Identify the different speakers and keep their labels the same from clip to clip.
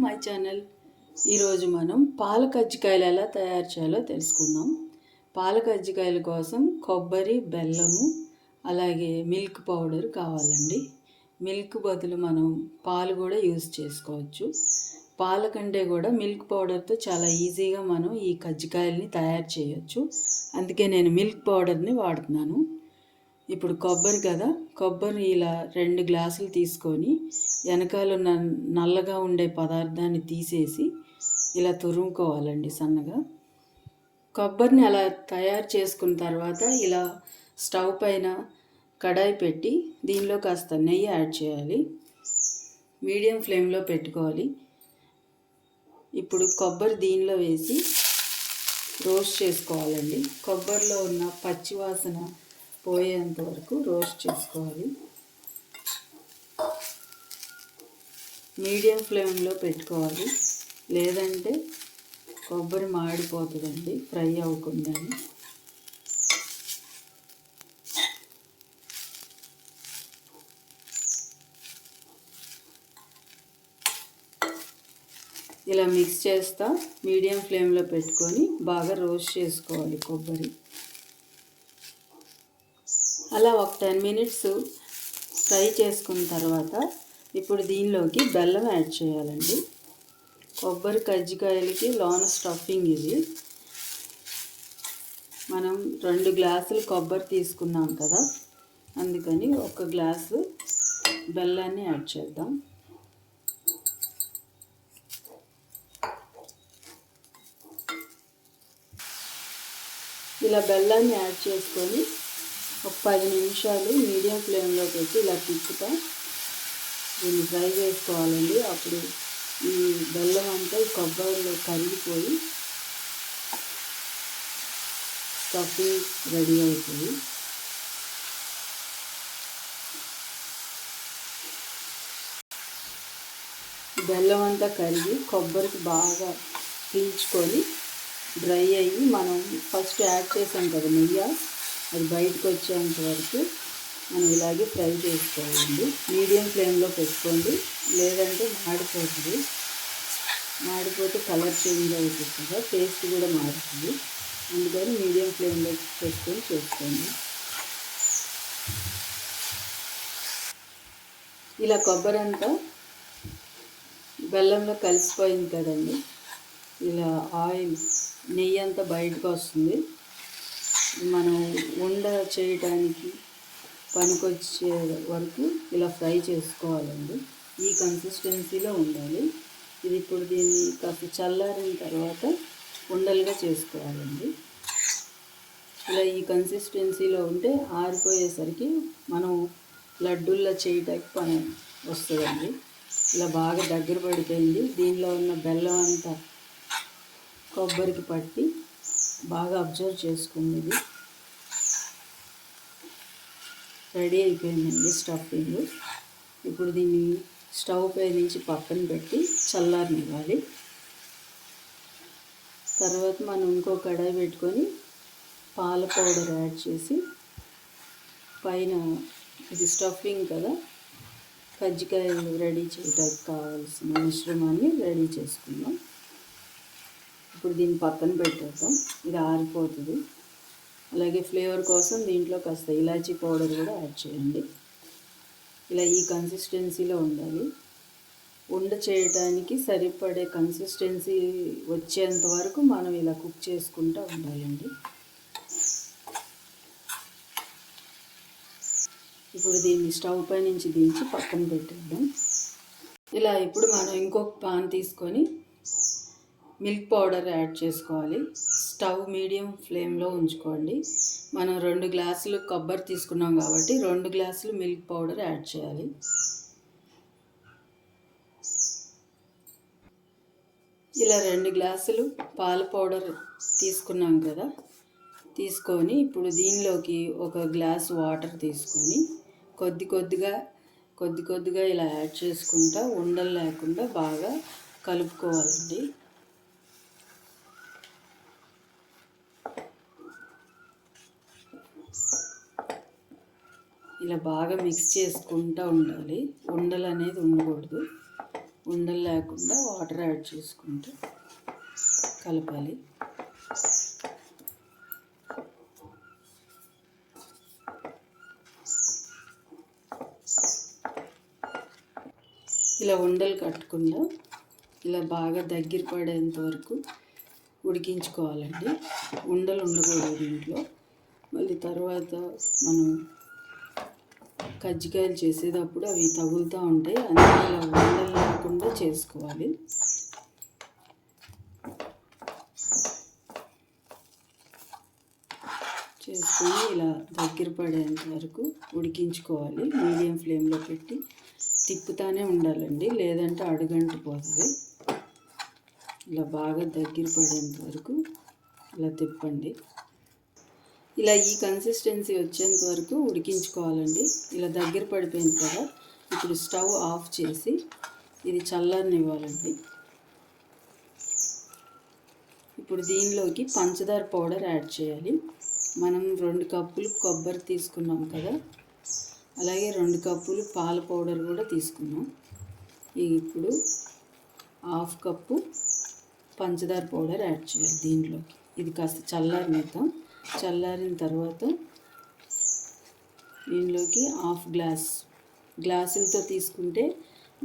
Speaker 1: My channel. ఈరోజు మనం పాల కజ్జికాయలు ఎలా తయారు చేయాలో తెలుసుకుందాం. పాల కజ్జికాయల కోసం కొబ్బరి, బెల్లము, అలాగే మిల్క్ పౌడర్ కావాలండి. మిల్క్ బదులు మనం పాలు కూడా యూజ్ చేసుకోవచ్చు. పాల కంటే కూడా మిల్క్ పౌడర్తో చాలా ఈజీగా మనం ఈ కజ్జికాయల్ని తయారు చేయొచ్చు. అందుకే నేను మిల్క్ పౌడర్ని వాడుతున్నాను. ఇప్పుడు కొబ్బరి కదా, కొబ్బరి ఇలా 2 గ్లాసులు తీసుకొని వెనకాల నల్లగా ఉండే పదార్థాన్ని తీసేసి ఇలా తురుముకోవాలండి సన్నగా. కొబ్బరిని అలా తయారు చేసుకున్న తర్వాత ఇలా స్టవ్ పైన కడాయి పెట్టి దీనిలో కాస్త నెయ్యి యాడ్ చేయాలి. మీడియం ఫ్లేమ్లో పెట్టుకోవాలి. ఇప్పుడు కొబ్బరి దీనిలో వేసి రోస్ట్ చేసుకోవాలండి. కొబ్బరిలో ఉన్న పచ్చి వాసన పోయేంత వరకు రోస్ట్ చేసుకోవాలి. మీడియం ఫ్లేమ్లో పెట్టుకోవాలి, లేదంటే కొబ్బరి మాడిపోతుందండి ఫ్రై అవ్వకుండా. ఇలా మిక్స్ చేస్తా మీడియం ఫ్లేమ్లో పెట్టుకొని బాగా రోస్ట్ చేసుకోవాలి కొబ్బరి. అలా ఒక 10 మినిట్స్ ఫ్రై చేసుకున్న తర్వాత ఇప్పుడు దీనిలోకి బెల్లం యాడ్ చేయాలండి. కొబ్బరి కజ్జికాయలకి లోన స్టఫింగ్ ఇది. మనం 2 గ్లాసులు కొబ్బరి తీసుకున్నాం కదా, అందుకని 1 గ్లాసు బెల్లాన్ని యాడ్ చేద్దాం. ఇలా బెల్లాన్ని యాడ్ చేసుకొని ఒక 10 నిమిషాలు మీడియం ఫ్లేమ్లో పెట్టి ఇలా తిప్పుతా దీన్ని ఫ్రై చేసుకోవాలండి. అప్పుడు ఈ బెల్లం అంతా ఈ కొబ్బరిలో కరిగిపోయి స్టఫింగ్ రెడీ అవుతుంది. బెల్లం అంతా కరిగి కొబ్బరికి బాగా పీల్చుకొని డ్రై అయ్యి మనం ఫస్ట్ యాడ్ చేసాం కదా నెయ్యి, అది బయటకు వచ్చేంత వరకు మనం ఇలాగే ఫ్రై చేసుకోవాలండి. మీడియం ఫ్లేమ్లో పెట్టుకోండి, లేదంటే మాడిపోతుంది. మాడిపోతే కలర్ చేంజ్ అవుతుంది కదా, టేస్ట్ కూడా మారుతుంది. అందుకని మీడియం ఫ్లేమ్లో పెట్టుకొని చేసుకోండి. ఇలా కొబ్బరి అంతా బెల్లంలో కలిసిపోయింది కదండి. ఇలా ఆయిల్ నెయ్యి అంతా బయటకు వస్తుంది. మనం ఉండ చేయడానికి పనికొచ్చే వరకు ఇలా ఫ్రై చేసుకోవాలండి. ఈ కన్సిస్టెన్సీలో ఉండాలి ఇది. ఇప్పుడు దీన్ని కాస్త చల్లారిన తర్వాత ఉండలుగా చేసుకోవాలండి. ఇలా ఈ కన్సిస్టెన్సీలో ఉంటే ఆరిపోయేసరికి మనం లడ్డూల్లో చేయటానికి పని వస్తుందండి. ఇలా బాగా దగ్గర పడిపోయింది. దీనిలో ఉన్న బెల్లం అంతా కొబ్బరికి పట్టి బాగా అబ్జర్వ్ చేసుకుంది. ఇది రెడీ అయిపోయిందండి స్టఫింగ్. ఇప్పుడు దీన్ని స్టవ్ పై నుంచి పక్కన పెట్టి చల్లారనివ్వాలి. తర్వాత మనం ఇంకో కడాయి పెట్టుకొని పాల పౌడర్ యాడ్ చేసి పైన ఇది స్టఫింగ్ కదా, కజ్జికాయలు రెడీ చేయడానికి కావాల్సిన మిశ్రమాన్ని రెడీ చేసుకుందాం. ఇప్పుడు దీన్ని పక్కన పెట్టేద్దాం, ఇది ఆరిపోతుంది. అలాగే ఫ్లేవర్ కోసం దీంట్లో కాస్త ఇలాచీ పౌడర్ కూడా యాడ్ చేయండి. ఇలా ఈ కన్సిస్టెన్సీలో ఉండాలి. ఉండ చేయడానికి సరిపడే కన్సిస్టెన్సీ వచ్చేంత వరకు మనం ఇలా కుక్ చేసుకుంటూ ఉండాలండి. ఇప్పుడు దీన్ని స్టవ్ పై నుంచి దించి పక్కన పెట్టేద్దాం. ఇలా ఇప్పుడు మనం ఇంకొక పాన్ తీసుకొని మిల్క్ పౌడర్ యాడ్ చేసుకోవాలి. స్టవ్ మీడియం ఫ్లేమ్లో ఉంచుకోండి. మనం 2 గ్లాసులు కొబ్బరి తీసుకున్నాం కాబట్టి 2 గ్లాసులు మిల్క్ పౌడర్ యాడ్ చేయాలి. ఇలా 2 గ్లాసులు పాల పౌడర్ తీసుకున్నాం కదా, తీసుకొని ఇప్పుడు దీనిలోకి 1 గ్లాస్ వాటర్ తీసుకొని కొద్ది కొద్దిగా ఇలా యాడ్ చేసుకుంటా ఉండలు లేకుండా బాగా కలుపుకోవాలండి. ఇలా బాగా మిక్స్ చేసుకుంటూ ఉండాలి. ఉండలు అనేది ఉండకూడదు. ఉండలు లేకుండా వాటర్ యాడ్ చేసుకుంటూ కలపాలి. ఇలా ఉండలు కట్టకుండా ఇలా బాగా దగ్గర పడేంత వరకు ఉడికించుకోవాలండి. ఉండలు ఉండకూడదు దీంట్లో. మళ్ళీ తర్వాత మనం కజ్జికాయలు చేసేటప్పుడు అవి తగులుతూ ఉంటాయి, అందుకే ఇలా ఉండలు లేకుండా చేసుకోవాలి. చేసుకొని ఇలా దగ్గర పడేంత వరకు ఉడికించుకోవాలి. మీడియం ఫ్లేమ్లో పెట్టి తిప్పుతానే ఉండాలండి, లేదంటే అడుగంటిపోతుంది. ఇలా బాగా దగ్గర పడేంత వరకు ఇలా తిప్పండి. ఇలా ఈ కన్సిస్టెన్సీ వచ్చేంత వరకు ఉడికించుకోవాలండి. ఇలా దగ్గర పడిపోయింది కదా, ఇప్పుడు స్టవ్ ఆఫ్ చేసి ఇది చల్లారనివ్వాలండి. ఇప్పుడు దీనిలోకి పంచదార పౌడర్ యాడ్ చేయాలి. మనం 2 కప్పులు కొబ్బరి తీసుకున్నాం కదా, అలాగే 2 కప్పులు పాల పౌడర్ కూడా తీసుకున్నాం. ఇప్పుడు 1/2 కప్పు పంచదార పౌడర్ యాడ్ చేయాలి దీంట్లోకి. ఇది కాస్త చల్లారనిద్దాం. చల్లారిన తర్వాత దీనిలోకి 1/2 గ్లాసులతో తీసుకుంటే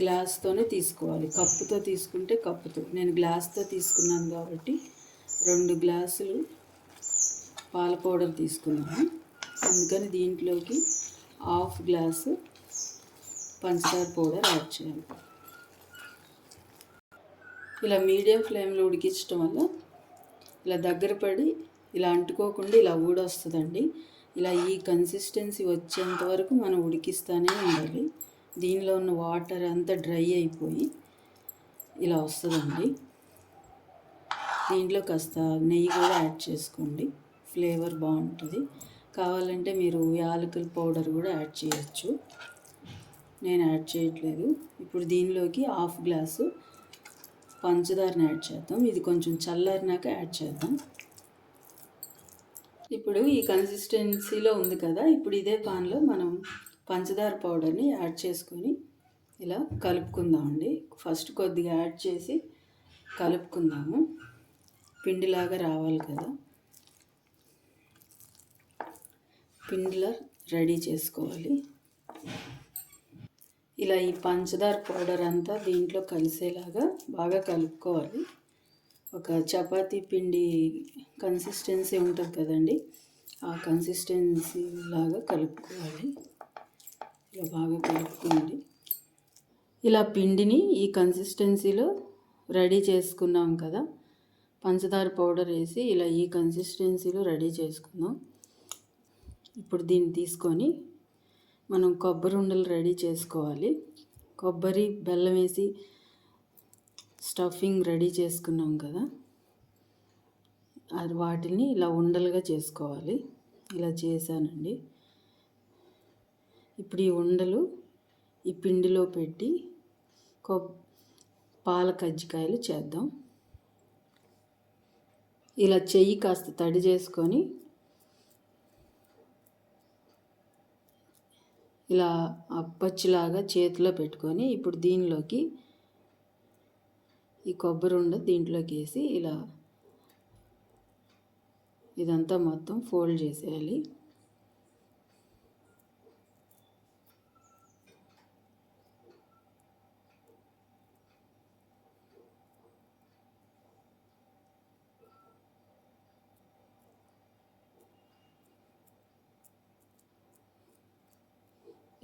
Speaker 1: గ్లాస్తోనే తీసుకోవాలి, కప్పుతో తీసుకుంటే కప్పుతో. నేను గ్లాస్తో తీసుకున్నాను కాబట్టి 2 గ్లాసులు పాల పౌడర్ తీసుకున్నాను, అందుకని దీంట్లోకి 1/2 గ్లాసు పంచదార పౌడర్ యాడ్ చేయాలి. ఇలా మీడియం ఫ్లేమ్లో ఉడికించడం వల్ల ఇలా దగ్గర పడి ఇలా అంటుకోకుండా ఇలా ఊడొస్తుందండి. ఇలా ఈ కన్సిస్టెన్సీ వచ్చేంత వరకు మనం ఉడికిస్తూనే ఉండాలి. దీనిలో ఉన్న వాటర్ అంతా డ్రై అయిపోయి ఇలా వస్తుందండి. దీంట్లో కాస్త నెయ్యి కూడా యాడ్ చేసుకోండి, ఫ్లేవర్ బాగుంటుంది. కావాలంటే మీరు యాలకుల పౌడర్ కూడా యాడ్ చేయొచ్చు, నేను యాడ్ చేయట్లేదు. ఇప్పుడు దీనిలోకి 1/2 గ్లాసు పంచదారని యాడ్ చేద్దాం. ఇది కొంచెం చల్లారినాక యాడ్ చేద్దాం. ఇప్పుడు ఈ కన్సిస్టెన్సీలో ఉంది కదా, ఇప్పుడు ఇదే పాన్లో మనం పంచదార పౌడర్ని యాడ్ చేసుకొని ఇలా కలుపుకుందామండి. ఫస్ట్ కొద్దిగా యాడ్ చేసి కలుపుకుందాము, పిండిలాగా రావాలి కదా. పిండిలా రెడీ చేసుకోవాలి. ఇలా ఈ పంచదార పౌడర్ అంతా దీంట్లో కలిసేలాగా బాగా కలుపుకోవాలి. ఒక చపాతీ పిండి కన్సిస్టెన్సీ ఉంటుంది కదండి, ఆ కన్సిస్టెన్సీ లాగా కలుపుకోవాలి. ఇలా బాగా కలుపుకోండి. ఇలా పిండిని ఈ కన్సిస్టెన్సీలో రెడీ చేసుకున్నాం కదా, పంచదార పౌడర్ వేసి ఇలా ఈ కన్సిస్టెన్సీలో రెడీ చేసుకుందాం. ఇప్పుడు దీన్ని తీసుకొని మనం కొబ్బరి ఉండలు రెడీ చేసుకోవాలి. కొబ్బరి బెల్లం వేసి స్టఫింగ్ రెడీ చేసుకున్నాం కదా, అది వాటిని ఇలా ఉండలుగా చేసుకోవాలి. ఇలా చేశానండి. ఇప్పుడు ఈ ఉండలు ఈ పిండిలో పెట్టి పాల కజ్జికాయలు చేద్దాం. ఇలా చెయ్యి కాస్త తడి చేసుకొని ఇలా అప్పచ్చిలాగా చేతిలో పెట్టుకొని ఇప్పుడు దీనిలోకి ఈ కొబ్బరి ఉండ దీంట్లోకి వేసి ఇలా ఇదంతా మొత్తం ఫోల్డ్ చేసేయాలి.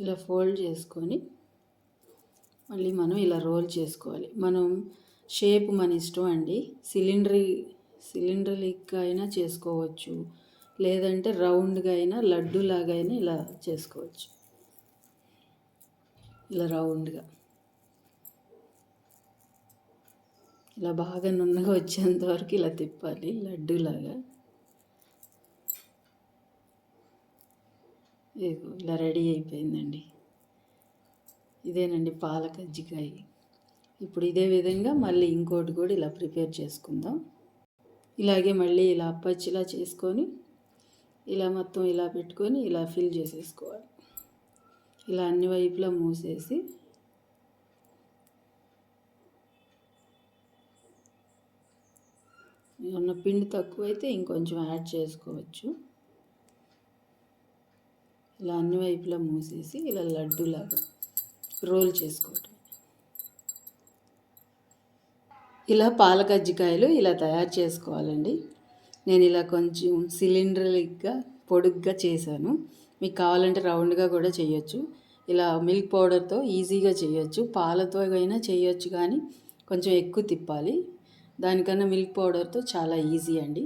Speaker 1: ఇలా ఫోల్డ్ చేసుకొని మళ్ళీ మనం ఇలా రోల్ చేసుకోవాలి. మనం షేప్ మన ఇష్టం అండి. సిలిండర్లిక్ అయినా చేసుకోవచ్చు, లేదంటే రౌండ్గా అయినా లడ్డూలాగా అయినా ఇలా చేసుకోవచ్చు. ఇలా రౌండ్గా ఇలా బాగా నున్నగా వచ్చేంత వరకు ఇలా తిప్పాలి లడ్డూలాగా. ఇలా రెడీ అయిపోయిందండి. ఇదేనండి పాల కజ్జికాయ. ఇప్పుడు ఇదే విధంగా మళ్ళీ ఇంకోటి కూడా ఇలా ప్రిపేర్ చేసుకుందాం. ఇలాగే మళ్ళీ ఇలా అప్పచ్చిలా చేసుకొని ఇలా మొత్తం ఇలా పెట్టుకొని ఇలా ఫిల్ చేసేసుకోవాలి. ఇలా అన్ని వైపులా మూసేసి ఏమన్నా పిండి తక్కువైతే ఇంకొంచెం యాడ్ చేసుకోవచ్చు. ఇలా అన్ని వైపులా మూసేసి ఇలా లడ్డూలాగా రోల్ చేసుకోవటం. ఇలా పాల కజ్జికాయలు ఇలా తయారు చేసుకోవాలండి. నేను ఇలా కొంచెం సిలిండ్రికల్గా పొడుగ్గా చేశాను. మీకు కావాలంటే రౌండ్గా కూడా చేయొచ్చు. ఇలా మిల్క్ పౌడర్తో ఈజీగా చేయొచ్చు. పాలతో అయినా చేయొచ్చు, కానీ కొంచెం ఎక్కువ తిప్పాలి. దానికన్నా మిల్క్ పౌడర్తో చాలా ఈజీ అండి.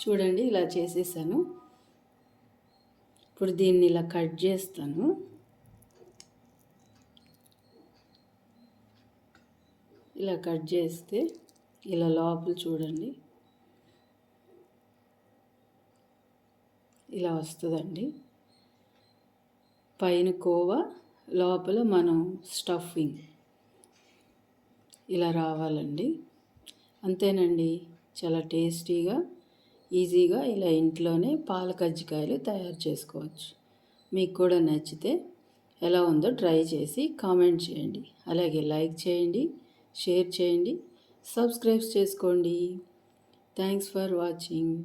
Speaker 1: చూడండి ఇలా చేసేసాను. ఇప్పుడు దీన్ని ఇలా కట్ చేస్తాను. ఇలా కట్ చేస్తే ఇలా లోపల చూడండి ఇలా వస్తుందండి. పైన కోవా, లోపల మనం స్టఫింగ్ ఇలా రావాలండి. అంతేనండి, చాలా టేస్టీగా ఈజీగా ఇలా ఇంట్లోనే పాల కజ్జికాయలు తయారు చేసుకోవచ్చు. మీకు కూడా నచ్చితే ఎలా ఉందో ట్రై చేసి కామెంట్ చేయండి. అలాగే లైక్ చేయండి, షేర్ చేయండి, సబ్స్క్రైబ్ చేసుకోండి. Thanks for watching.